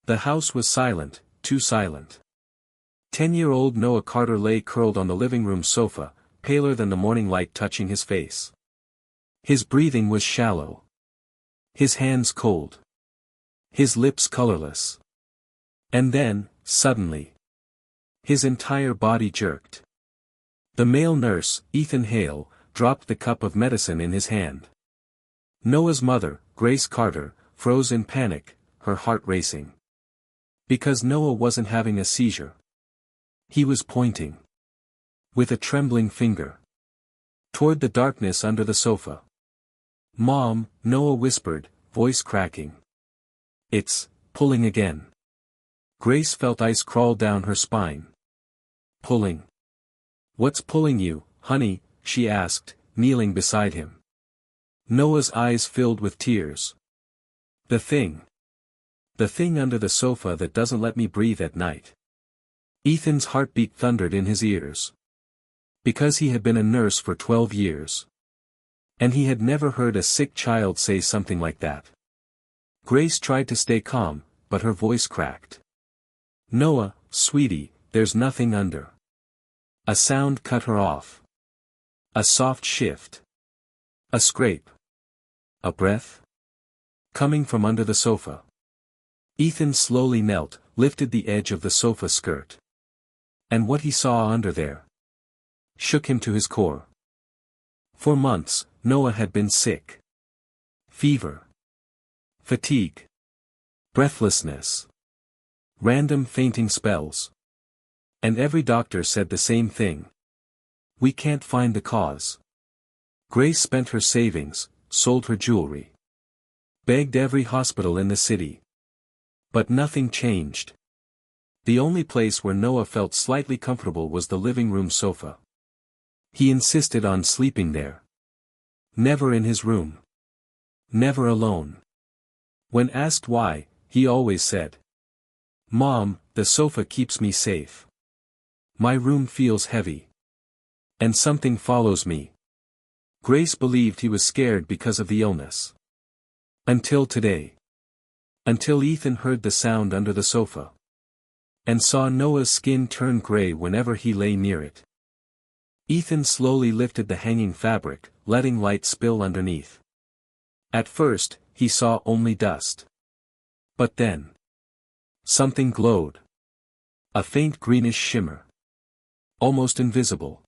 The house was silent, too silent. 10-year-old Noah Carter lay curled on the living room sofa, paler than the morning light touching his face. His breathing was shallow. His hands cold. His lips colorless. And then, suddenly, his entire body jerked. The male nurse, Ethan Hale, dropped the cup of medicine in his hand. Noah's mother, Grace Carter, froze in panic, her heart racing. Because Noah wasn't having a seizure. He was pointing, with a trembling finger, toward the darkness under the sofa. "Mom," Noah whispered, voice cracking. "It's pulling again." Grace felt ice crawl down her spine. "Pulling? What's pulling you, honey?" she asked, kneeling beside him. Noah's eyes filled with tears. The thing. The thing under the sofa that doesn't let me breathe at night." Ethan's heartbeat thundered in his ears. Because he had been a nurse for 12 years. And he had never heard a sick child say something like that. Grace tried to stay calm, but her voice cracked. "Noah, sweetie, there's nothing under." A sound cut her off. A soft shift. A scrape. A breath. Coming from under the sofa. Ethan slowly knelt, lifted the edge of the sofa skirt. And what he saw under there shook him to his core. For months, Noah had been sick. Fever. Fatigue. Breathlessness. Random fainting spells. And every doctor said the same thing. "We can't find the cause." Grace spent her savings, sold her jewelry. Begged every hospital in the city. But nothing changed. The only place where Noah felt slightly comfortable was the living room sofa. He insisted on sleeping there. Never in his room. Never alone. When asked why, he always said, "Mom, the sofa keeps me safe. My room feels heavy. And something follows me." Grace believed he was scared because of the illness. Until today. Until Ethan heard the sound under the sofa. And saw Noah's skin turn gray whenever he lay near it. Ethan slowly lifted the hanging fabric, letting light spill underneath. At first, he saw only dust. But then, something glowed. A faint greenish shimmer. Almost invisible.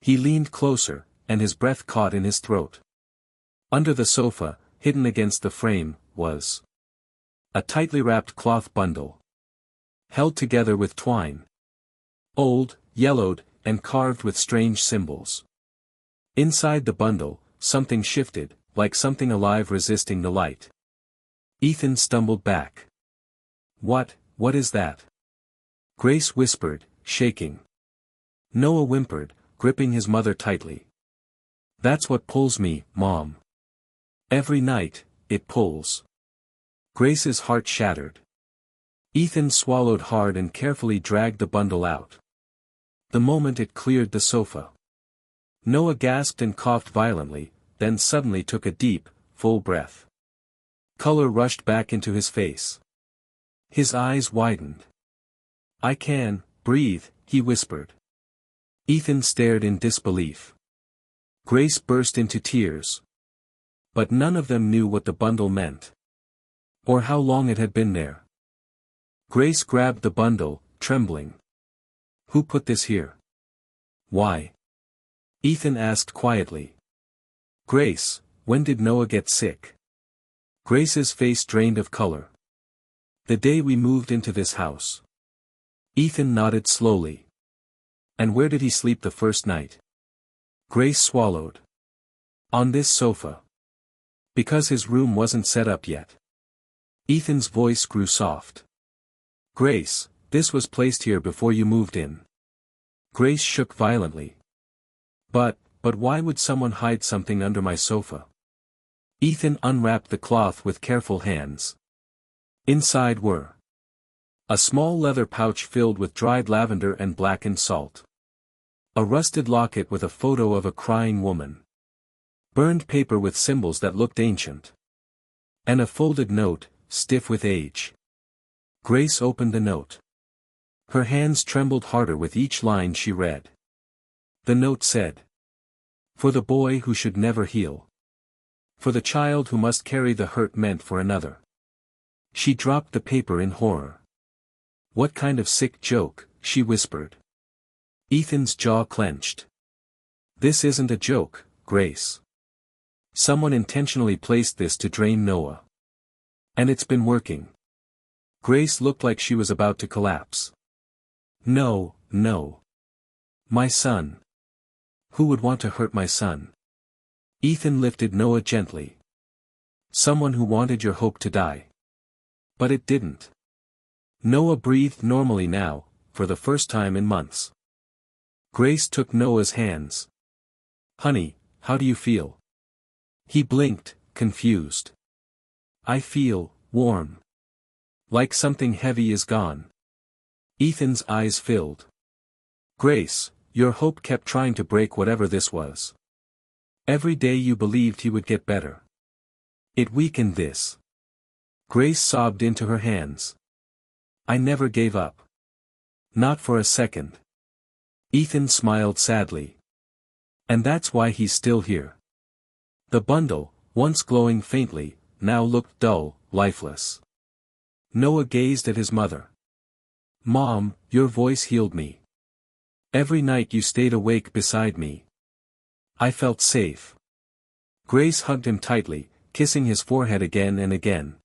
He leaned closer, and his breath caught in his throat. Under the sofa, hidden against the frame, was a tightly wrapped cloth bundle. Held together with twine. Old, yellowed, and carved with strange symbols. Inside the bundle, something shifted, like something alive resisting the light. Ethan stumbled back. What is that?" Grace whispered, shaking. Noah whimpered, gripping his mother tightly. "That's what pulls me, Mom. Every night, it pulls." Grace's heart shattered. Ethan swallowed hard and carefully dragged the bundle out. The moment it cleared the sofa. Noah gasped and coughed violently, then suddenly took a deep, full breath. Color rushed back into his face. His eyes widened. "I can breathe," he whispered. Ethan stared in disbelief. Grace burst into tears. But none of them knew what the bundle meant. Or how long it had been there. Grace grabbed the bundle, trembling. "Who put this here?" "Why?" Ethan asked quietly. "Grace, when did Noah get sick?" Grace's face drained of color. "The day we moved into this house." Ethan nodded slowly. "And where did he sleep the first night?" Grace swallowed. "On this sofa. Because his room wasn't set up yet." Ethan's voice grew soft. "Grace, this was placed here before you moved in." Grace shook violently. But why would someone hide something under my sofa?" Ethan unwrapped the cloth with careful hands. Inside were a small leather pouch filled with dried lavender and blackened salt. A rusted locket with a photo of a crying woman. Burned paper with symbols that looked ancient. And a folded note, stiff with age. Grace opened the note. Her hands trembled harder with each line she read. The note said, "For the boy who should never heal. For the child who must carry the hurt meant for another." She dropped the paper in horror. "What kind of sick joke?" she whispered. Ethan's jaw clenched. "This isn't a joke, Grace. Someone intentionally placed this to drain Noah. And it's been working." Grace looked like she was about to collapse. "No, no. My son. Who would want to hurt my son?" Ethan lifted Noah gently. "Someone who wanted your hope to die. But it didn't." Noah breathed normally now, for the first time in months. Grace took Noah's hands. "Honey, how do you feel?" He blinked, confused. "I feel warm. Like something heavy is gone." Ethan's eyes filled. "Grace, your hope kept trying to break whatever this was. Every day you believed he would get better. It weakened this." Grace sobbed into her hands. "I never gave up. Not for a second." Ethan smiled sadly. "And that's why he's still here." The bundle, once glowing faintly, now looked dull, lifeless. Noah gazed at his mother. "Mom, your voice healed me. Every night you stayed awake beside me. I felt safe." Grace hugged him tightly, kissing his forehead again and again.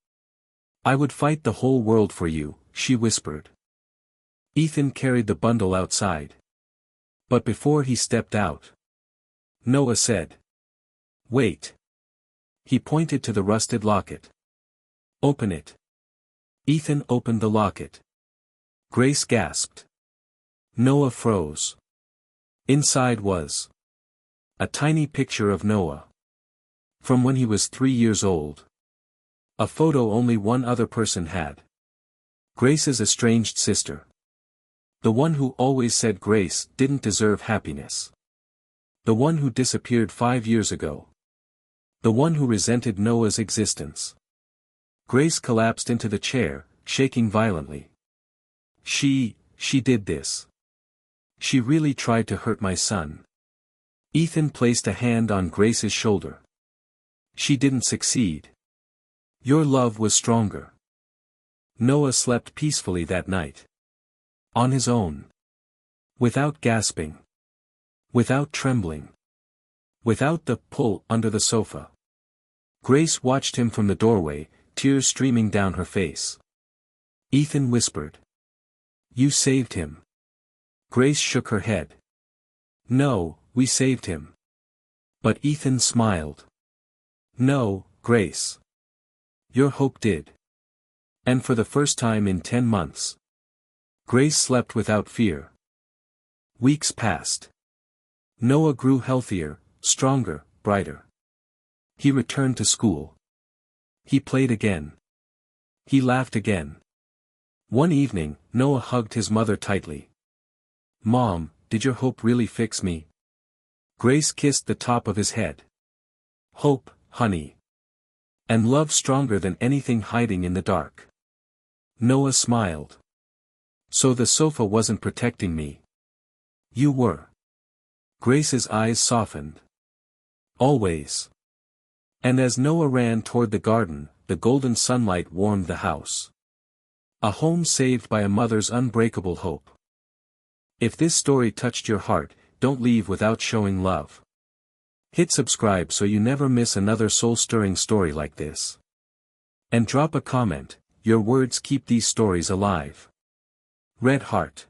"I would fight the whole world for you," she whispered. Ethan carried the bundle outside. But before he stepped out, Noah said, "Wait." He pointed to the rusted locket. "Open it." Ethan opened the locket. Grace gasped. Noah froze. Inside was a tiny picture of Noah. From when he was 3 years old. A photo only one other person had. Grace's estranged sister. The one who always said Grace didn't deserve happiness. The one who disappeared 5 years ago. The one who resented Noah's existence. Grace collapsed into the chair, shaking violently. She did this. She really tried to hurt my son." Ethan placed a hand on Grace's shoulder. "She didn't succeed. Your love was stronger." Noah slept peacefully that night. On his own. Without gasping. Without trembling. Without the pull under the sofa. Grace watched him from the doorway, tears streaming down her face. Ethan whispered. "You saved him." Grace shook her head. "No, we saved him." But Ethan smiled. "No, Grace. Your hope did." And for the first time in 10 months. Grace slept without fear. Weeks passed. Noah grew healthier, stronger, brighter. He returned to school. He played again. He laughed again. One evening, Noah hugged his mother tightly. "Mom, did your hope really fix me?" Grace kissed the top of his head. "Hope, honey. And love stronger than anything hiding in the dark." Noah smiled. "So the sofa wasn't protecting me. You were." Grace's eyes softened. "Always." And as Noah ran toward the garden, the golden sunlight warmed the house. A home saved by a mother's unbreakable hope. If this story touched your heart, don't leave without showing love. Hit subscribe so you never miss another soul-stirring story like this. And drop a comment, your words keep these stories alive. Red Heart.